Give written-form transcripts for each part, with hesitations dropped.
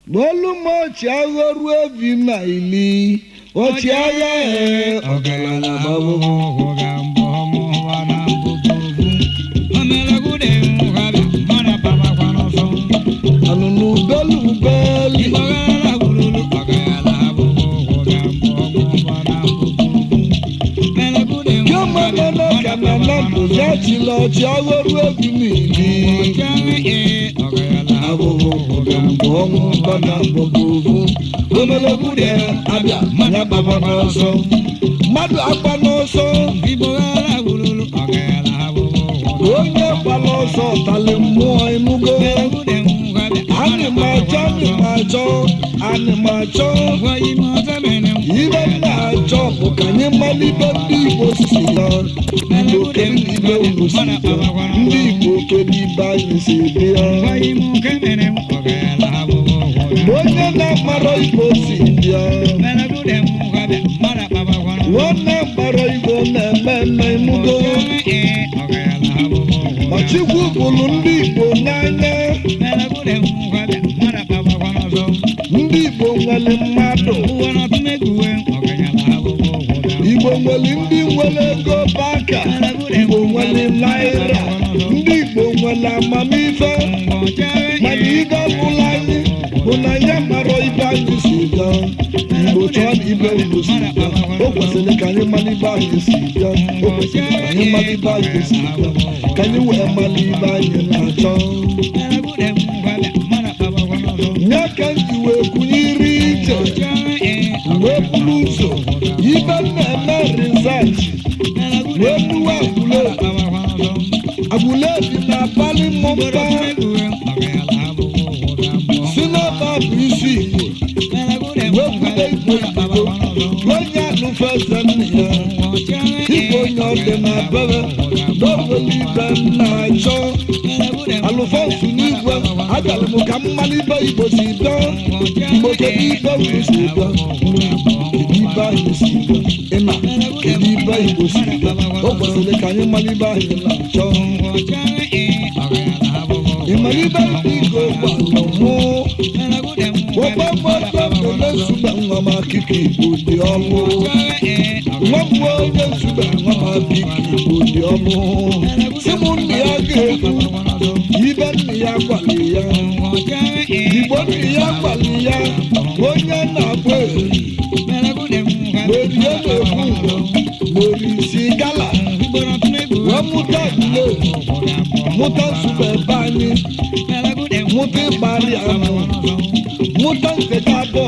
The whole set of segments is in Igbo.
Bolumo chiagoru evi maili ochiaya ogala babu Ogambo mo wana bubu. Amela gude mugabe mana baba kwanoso. anunu belu beli Ogala gululu ogala bubu. Ogambo mo wana bubu. Mela gude kama nana kamana bujati lo chiagoru evi maili ogala ogambo mo bana bubu omele gude abia manya baba noso madu apa noso Ogala gululu ogala bubu. onye paloso tale mo inugo ani macho Wayi mo zemene. ibe na-achọ bụ ka anyị malite ndị Igbo si ya Igbo kere ibe unu si ya ndị Igbo kere ibe anyị si bịa Wayi mo kemene ogala bubu. onye na-akpara Igbo si bịa Mela gude mugabe mana baba kwanoso. nwanne mkpara Igbo na-eme mme imugo Ogala bubu. Ọchịkwu bụrụ ndị Igbo n'anya Mela gude mugabe mana baba kwanoso. ndị Igbo nwere mmadụ Uwana tumeguwe ogala bubu. Igbo nwere ndị nwere ego baka Igbo nwere naira ndị Igbo nwere amamife mana ibe ọbụla anyị bụ na ya mara ibe anyị si bịa Igbo chọọ na ibe Igbo si bịa o kwesịrị ka anyị mara ibe anyị si bịa o kwesịrị ka anyị mara ibe anyị si bịa ka anyị wee mara ibe anyị na-achọ nye ka m ji wee kwunyere ije wee buru ụzọ ibe na-eme rizach wee buwe agwụlebi na-akpali mmụta si n'ebe a bụ isi Igbo wee kwude Igbo Igbo onye anụfe eze nna ya Igbo onye ọ dị na bebe n'owele ibe m na-achọ alụfọsụ n'igwe agara m ka mmalibe Igbo si bịa Igbo kedu ibe Igbo si bịa kedu ibe anyị si bịa ịma kedu ibe Igbo si bịa o kwesịrị ka anyị malibe anyị na-achọ ịmalibe ndị Igbo gbalụ mụ ọgbamgbọ na-esube nwa m akụkọ Igbo dị ọmụ nwa m onye nsube nwa m akụkọ Igbo dị ọmụ si m nna ya ga-ekwu ibe nna ya gwali ya Igbo nna ya gwali ya onye na-agba eri merie na-ekwu Igbo merisi gala wee mụta ule mụta nsube ebe anyị mụta ịgbarị anụ mụta nketa abụọ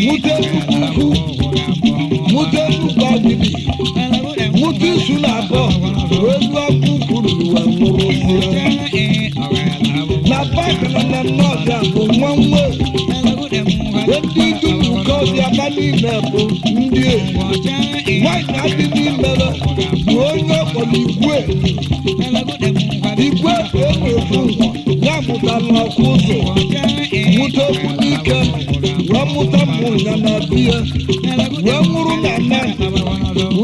mụta nnukwu mụta nnukwu ọdịbi mụta isu na abụọ wee lụọ akwụkwọ ruwa nwụrụzie na pakana na nnọọbịa bụ nwa nwe ndị dum nke ọbịa ba niile bụ ndị nwaanyị adị n'imere bụ onye ọkpọrọ igwe igwe bụ emefu ya mụtara ọkụ ụzọ mụta okwu n'ike wee mụta mmụnya na biya wee nwụrụ na nna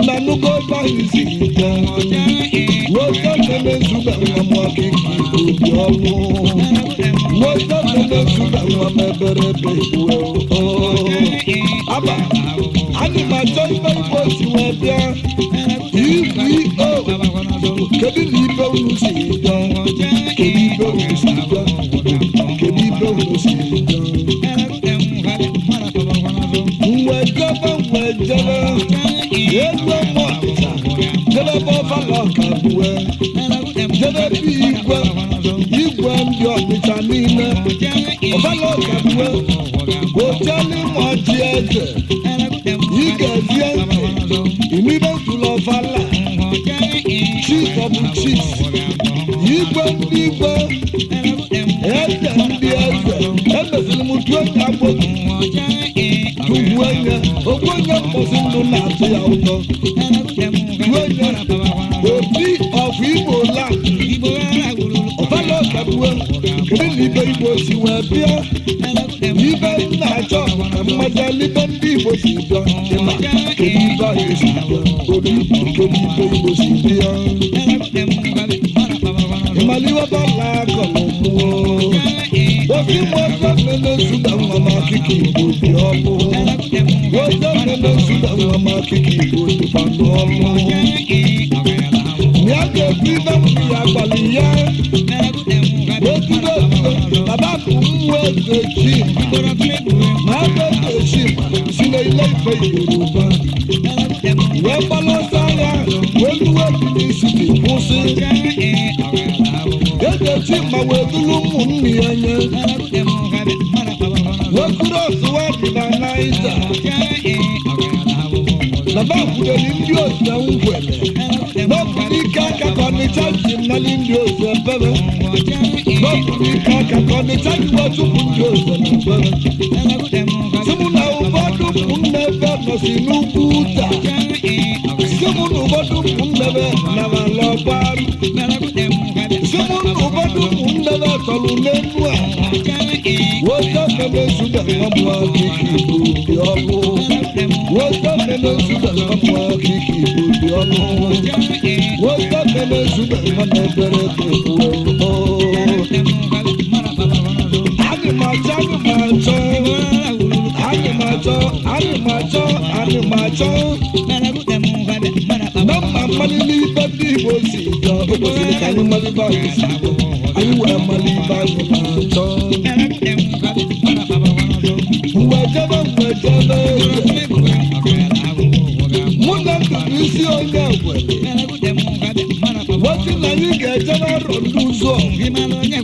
na nugo ebe anyị si ike wee tememe nzube nwa m ọkịka Igbo dị ọrụ wee tememe nzube nwa m eberebe aba anyị ma chọ ibe Igbo si wee bịa kedu na ibe unu si bịa kedu ibe unu si bịa kedu ibe unu si bịa mgbe jebe elu ọmụ ọdịcha jedebe ọfala ọka bue jedebe igwe ndị ọdịcha niile ọfala ọka bue ocheli ma ọchị eze ị ga-ezie ntị imibe ntụlụ ọfala chief of chief igwe ndị igwe eze ndị eze emeziri m tu onye agboghi tugbu onye okwu onye mkpọsi ndụ na-atụ ya ụtọ tu onye obi of Igbo land ọfala ọkagbue kedu na ibe Igbo si wee bịa ibe na-achọ ka mmaja libe ndị Igbo si bịa ịma kedu ibe anyị si bịa obi kedu ibe Igbo si bịa ịmaliwebala akọlụ mmụọ obi mọjọ mene suda nwa ma kiki igbo dị ọmụ mọjọ mene suda nwa ma kiki igbo dịkwa n'ọmụ ya ga-ekwu ibe mmiri agbalị ya otudo baba bụ nwa eze chi ma ebe eze chi si na ile ife Yoruba wee gbalọsa ya wee luwe dị n'isi dị kwụsị eze chi ma wee duru ụmụnne ya nye wee kuru ọsụwa dị na Naija baba kwudere ndị otu ngwele n'ọbụrụ ike aka ka Ọnịcha ji nnali ndị otu ebere n'ọbụrụ ike aka ka Ọnịcha ji wetụpụ ndị otu ebere sịmụ na ụfọdụ ụmụnne ebe nọsi n'ugwu ụta sịmụ na ụfọdụ ụmụnne ebe nara lọgbarụ sịmụ na ụfọdụ ụmụnne ebe tọrọ n'elu a woke mene suda nwamu akiki igbo dị ọnụ woke mene suda nwamu akiki igbo dị ọnụ woke mene suda nwamu ebere dị ụlọ anyị ma achọ na mma mmalị n'ibe ndị Igbo si bịa ụbọchị ka anyị mmalịbe anyị si bịa anyị wee mmalịbe anyị na-achọ mwejebe mụ na ndụbụ isi onye egwere wọtị na anyị ga-ejebe arọ ndị ụzọ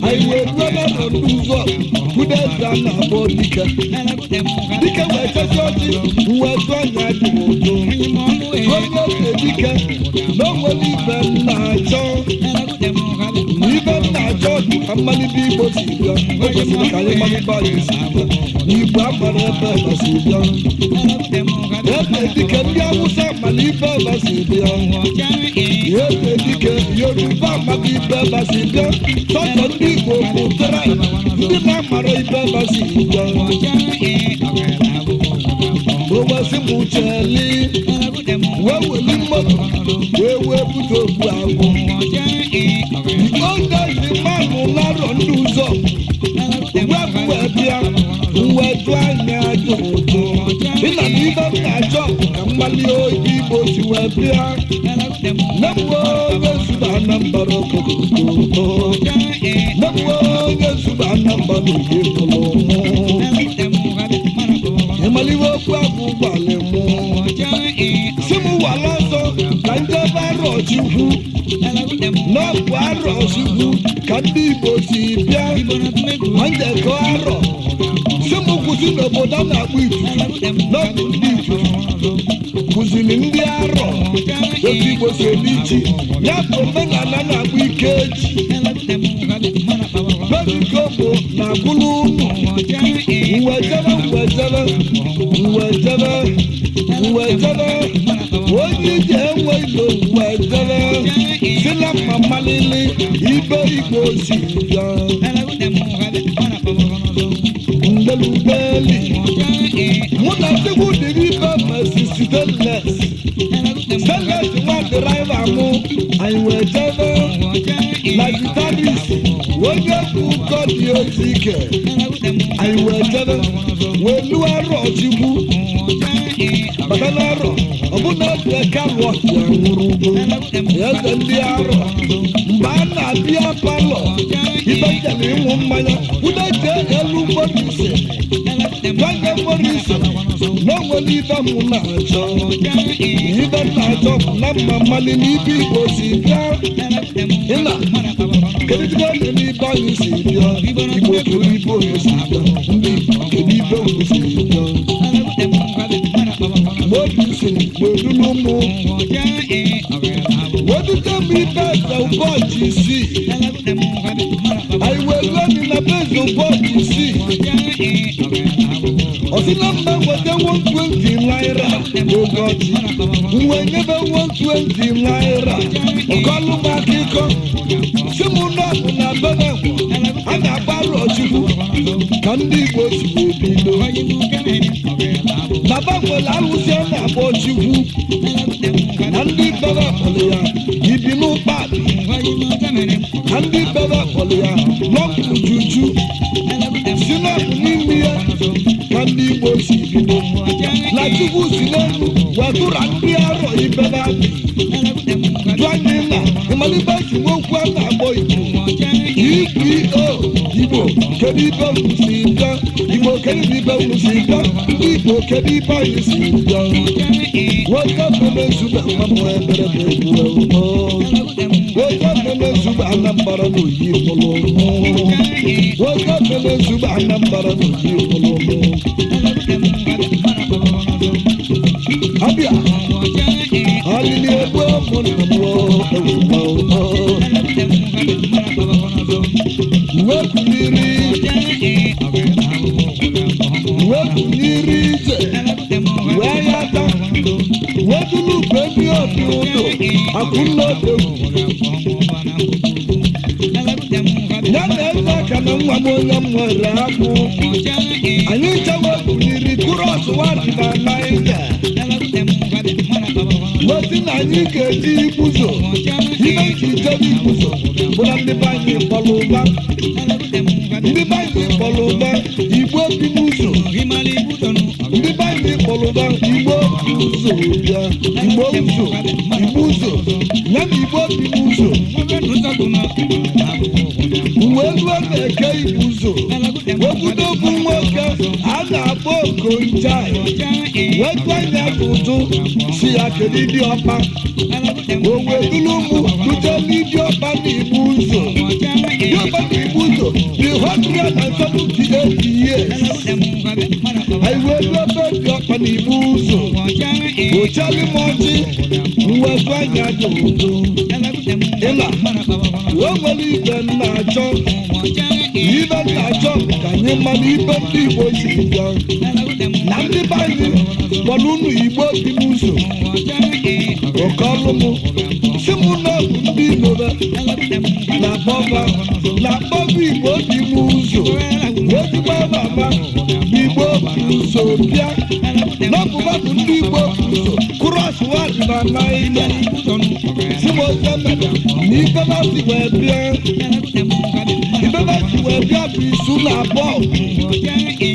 anyị wee ruo n'arọ ndị ụzọ kwudo eze a na-akpọ dike wee chezi ọchị wee tụọ anya dị ụjọ onye eze dike na o nwere ibe m na-achọ ibe m na-achọ dị ka mmalite Igbo si bịa o kwesịrị ka anyị mmalite anyị si bịa n'Igbo agbara ebe ebe si bịa eze dike ndị Awụsa mara ibe ebe si bịa eze dike Yoruba amaghị ibe ebe si bịa sọsọ ndị Igbo bụ traịb ndị na-amara ibe ebe si bịa owesi m ucheli wee weli mmadụ wee bute ogbu agwụ odozi mmanụ narọ ndị ụzọ wee bịa mweju anya ajọ ụjọ ịna m ibe m na-achọ ka mgbali obi Igbo si wee bịa nemgbe onye Nsugbe Anambra okokoko nemgbe onye Nsugbe Anambra oyi tụrụ mụ ịmaliwe okwu abụ ụgbọala mụ si m wala ọzọ ka ndị ebe arọ Chukwu n'ọbụ arọ Chukwu ka ndị Igbo si bịa ma njekọ arọ si m kwụsị n'obodo a na-akpọ Ifufe n'ọbụ ndị Ifufe kụziri ndị arọ otu Igbo si eme iche ya bụ omenala na-akpọ Ikeji Bebikobo na-agụlụ ụmụ mwejebe onye iji enwe ilo mwejebe si na mma mmalili ibe Igbo si bịa ndelubeli mụ na Chukwu dịrị ibe mesi stainless nwa dịraiva mụ anyị wee jebe na gitaris onye bụ ụkọ dị otu ike anyị wee jebe wee lụọ arọ Chukwu bata n'arọ ọbụna eze Kalọt ya nwụrụ ugo eze ndị arọ mgbe a na-abịa palọ ibe jere ịṅụ mmanya ụda jee elu mkpọrọ ise ganye mkpọrọ ise n'onwere ibe m na-achọ ibe m na-achọ bụ na mma mmalị n'ibe Igbo si bịa ịna kedu onye n'ibe anyị si bịa Igbo kedu ibe onye si bịa ndị Igbo kedu ibe onye si bịa obi si n'edulu ụmụ wedute m ibe eze ụbọchị isii anyị wee lụọ na be eze ụbọchị isii ọsị na mba nweta 120 naira ụbọchị mwe nyebe 120 naira ọkọlụ m aka ịkọ si m nọọbụ na bebe a na-agba arọ Chukwu ka ndị Igbo si wee bido baba nwere arụsị a na-akpọ Chukwu na ndị bebe kpọrọ ya ibi n'ụkpadị na ndị bebe kpọrọ ya lọpụ juju si na bụ n'ime ya ka ndị Igbo si bido na Chukwu si n'elu wetụra ndị arọ ibe na-abị jụ anyị na ịmalite si nwokwu a na-akpọ Igbo Igbo kedu ibe unu si bịa Igbo kedu ibe unu si bịa ndị Igbo kedu ibe anyị si bịa nwoke mere zube nwa m ebere bụ egwu nwoke mere zube Anambra na oyi mụlụmụ nwoke mere zube Anambra na oyi mụlụmụ abịa alili egwu ụmụnna m wepụnyiri ije wee ya ata wetụlụ ugbe ndị obi ụlọ akwụnnaodo ya na eze aka na nwa m onye m nwere akwụ anyị chewe pụnyiri kụrọs wadị na Naija wetị na anyị ga-eji ibuzo ime ji ijebe ibuzo bụ na ndị be anyị kpọrọ ụba ndị be anyị kpọrọ ụba Igbo bi n'ụzọ ndị be anyị kpọrọ ụba Igbo bi ụzọ bịa Igbo ụzọ Igbo ụzọ ya na Igbo bi n'ụzọ uwe lụọ na-eke Igbo ụzọ obodo bụ nwoke a na-akpọ Okonjai wetu anya ụtụ si ya kedu dị ọkpa o wetụlụ ụmụ dute n'ịdị ọkpa na Igbo ụzọ dị ọkpa na Igbo ụzọ dị 178 years anyị wetu ebe dị ọkpa na Igbo ụzọ ochali m ọchị wetu anya ụtụ ịla o nwere ibe na-achọ ibe na-achọ ka anyị mara ibe ndị Igbo si bịa na ndị be anyị kpọrọ unu Igbo bi n'ụzọ oke ọlụ m si m na bụ ndị Igbo na-akpọba Igbo bi n'ụzọ ozigbo baba Igbo bi n'ụzọ bịa n'ọbụba bụ ndị Igbo bi n'ụzọ kụrọs wadị na Naija si m oze mere na ibebasi wee bịa ibebasi wee bịa bụ isu na abụọ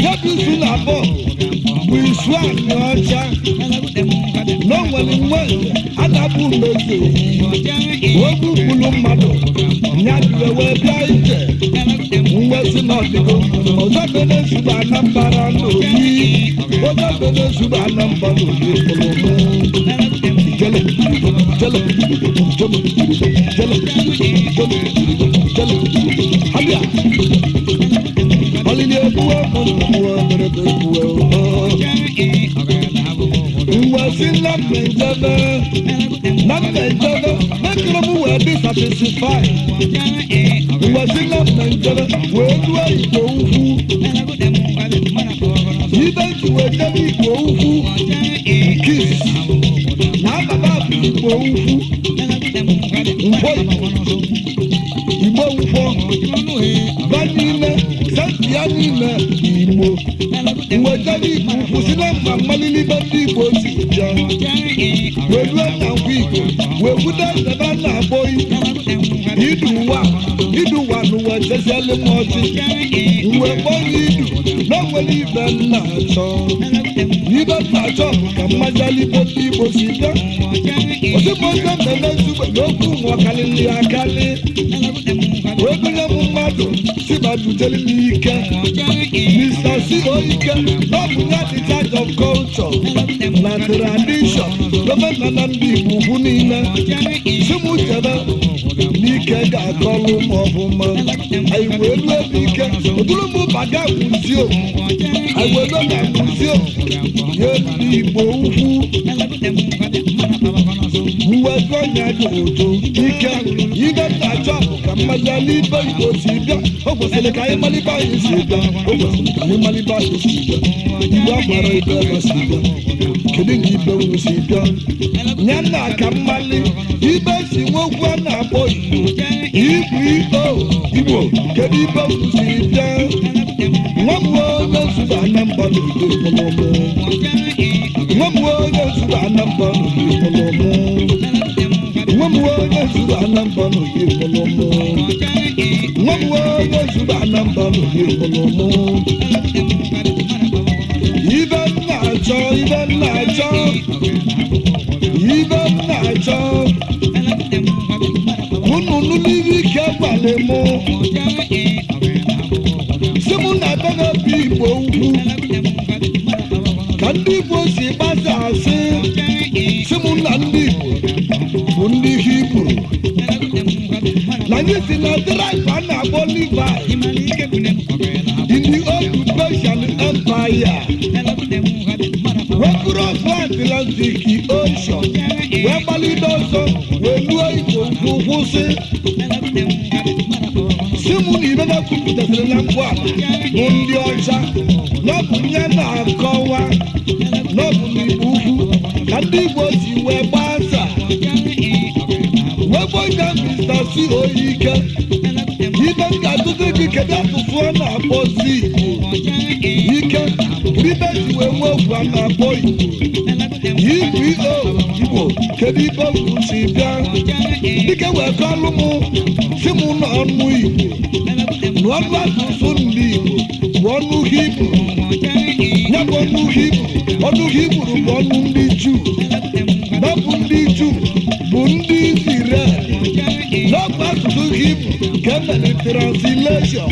ya bụ isu na abụọ bụ isu anyị ọcha na o nwere nwe a na-abụ mmezu ogwu gburu mmadụ ya dịre wee bịa ije mwezi n'ọdịgo ọzọ bene zube Anambra na oyi ọzọ bene zube Anambra na oyi mụlụmụ jele jele jele jele jele abịa olili ebuwe mụlụmụ merebe ebuwe mwezi na mmejebe mekere m wee dị satisfied mwezi na mmejebe wee duo Igbo ukwu ibe ji wee debe Igbo ukwu kis na ababa bụ Igbo ukwu mkpọ Igbo ukwu ba niile senti ya niile Igbo mwejebe Igbo ukwu si na mma mmalili ibe ndị Igbo si bịa wee rue na nkwa Igbo wee budo ebe na-akpọ idu ụwa n'ụwa cheziele m ọchị mgbe kpọrọ idu na nwere ibe nna achọ ibe nna achọ bụ ka mmajali ibe ndị Igbo si bịa ozigbozo mmemme nzugbe n'okwu nwa karịrị akarị obere m mmadụ si badujere m ike Mr. C.O. Ike n'ọbụ ya dị charge of culture na tradition gọvanọ na ndị Igbo ugwu niile si m jebe n'ike ga-akọlụ m ọfụma anyị wee ruo ebe ike oduru m baga muzio anyị wee ruo na muzio nye ndị Igbo ukwu mwezu anya dị ụtụ ike ibe na-achọ bụ ka mmajali ibe Igbo si bịa o kwesịrị ka anyị malibe anyị si bịa o kwesịrị ka anyị malibe anyị si bịa Igbo agbara ibe ebe si bịa kedu nke ibe unu si bịa nye na ka mmali ibe si nwokwu a na-akpọ Igbo kedu ibe unu si bịa nwa m onye nzube Anambra n'oge mụlụmụ nwa m onye nzube Anambra n'oge mụlụmụ nwa m onye nzube Anambra n'oge mụlụmụ nwa onye zuru Anambra n'Igbo ibe na-achọ unu n'ibe ike gbalị mụ si mụ na ebe na-ebi Igbo ugwu ka ndị Igbo si gbasa asị si mụ na ndị Igbo bụ ndị Hibru na anyị si na drive a na-akpọ Levi in the old Persian Empire wee cross Atlantic Ocean wee gbalite ọsọ wee luo Igbo ugwu kwụsị si mụ na ibe na-ekwupụtasịrị na mkpu ala bụ ndị ọcha n'ọbụ ya na-akọwa n'ọbụ n'Igbo ugwu ka ndị Igbo si wee gbasa wee gbọga Mr. C Oyike ibe m ga-atụzi gị kedu asụsụ ọ na-akpọzi Ike ibe ji wee nwee okwu a na-akpọ Igbo Igbo kedu ibe okwu si bịa dịka wee kọlụ mụ si mụ n'ọnụ Igbo n'ọnụ asụsụ ndị Igbo bụ ọnụ Hibru ya bụ ọnụ Hibru bụ ọnụ ndị Juu n'ọbụ ndị Juu bụ ndị Izrel n'ọbụ asụsụ Hibru ka emere translation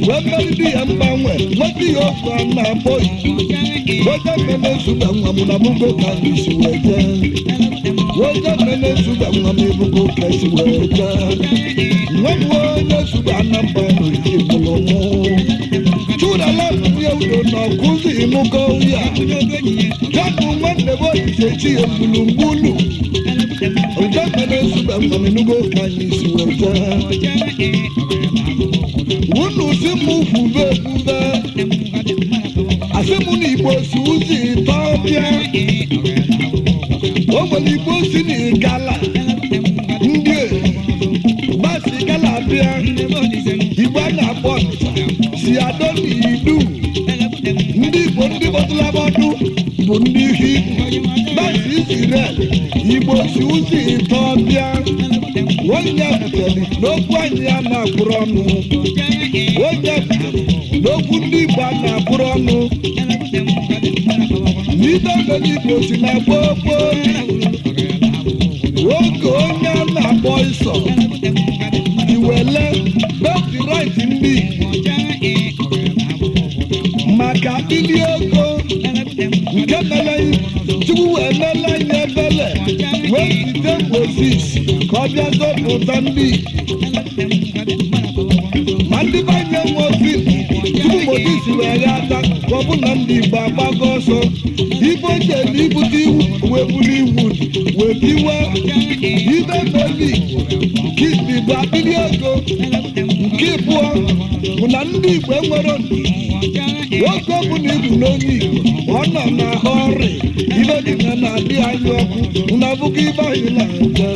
wee meridi ya mgbanwe nweta ya okwu a na-akpọ Igbo oge mmemme Nsugbe nwa m na bugo ka anyị si wee jee oge mmemme Nsugbe nwa m ebugo ka si wee jee nwa m onye Nsugbe Anambra n'Igbo mụ chụrala ya udo na ọkụzi ịmụgo ya jabụ nwanne m Olise chi ya mgbulugbulu oge mmemme Nsugbe nwa m enugo ka anyị si wee jee unu si m kwube ekwube asị m na Igbo si ụzọ ịtọ bịa o nwere Igbo si n'Igala ndị gbasi Igala bịa Igbo a na-akpọ si Ado n'Idu ndị Igbo ndị bọtụlabọdụ bụ ndị Hibru gbasi Izrel Igbo si ụzọ ịtọ bịa onye butere n'okwu anyị a na-akwụrụ ọnụ onye butere n'okwu ndị Igbo a na-akwụrụ ọnụ n'ibe mere Igbo si na gbogbo oge onye a na-akpọ Ịsọ iwele birthright ndị Igbo maka ili ego nke mere Chukwu wee mele anyị ebele wee zite Mozis ka ọ bịa zọpụta ndị ma ndị banye Mozis tupu Mozis wee ghata ka ọ bụ na ndị Igbo agbago ọsọ ibe oche na ibute iwu wee buru iwu wee biwe ibe meli nke Igbo abịrị ego nke ịbụọ bụ na ndị Igbo enwere nwoke ọ bụla ibu n'onye Igbo ọ nọ na ọrị ibe dị na na-adị anyị ọkụ na abụghị ibe anyị na-aja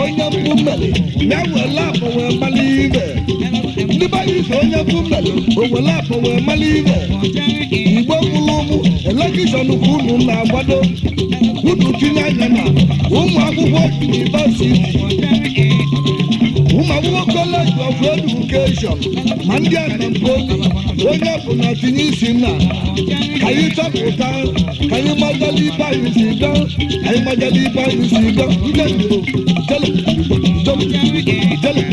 onye mpụ mere ya were akpọ wee mali ibe ndị banye ise onye mpụ mere o were akpọ wee mali ibe Igbo mụrụ ụmụ elekishọn ka unu na-agbado unu tinye anya na ụmụ akwụkwọ yunivasiti ụmụ akwụkwọ College of Education ma ndị Anambra onye bụ na tinye isi na ka anyị chọpụta ka anyị majala ibe anyị si ga anyị majala ibe anyị si ga ndị Igbo jele jele jele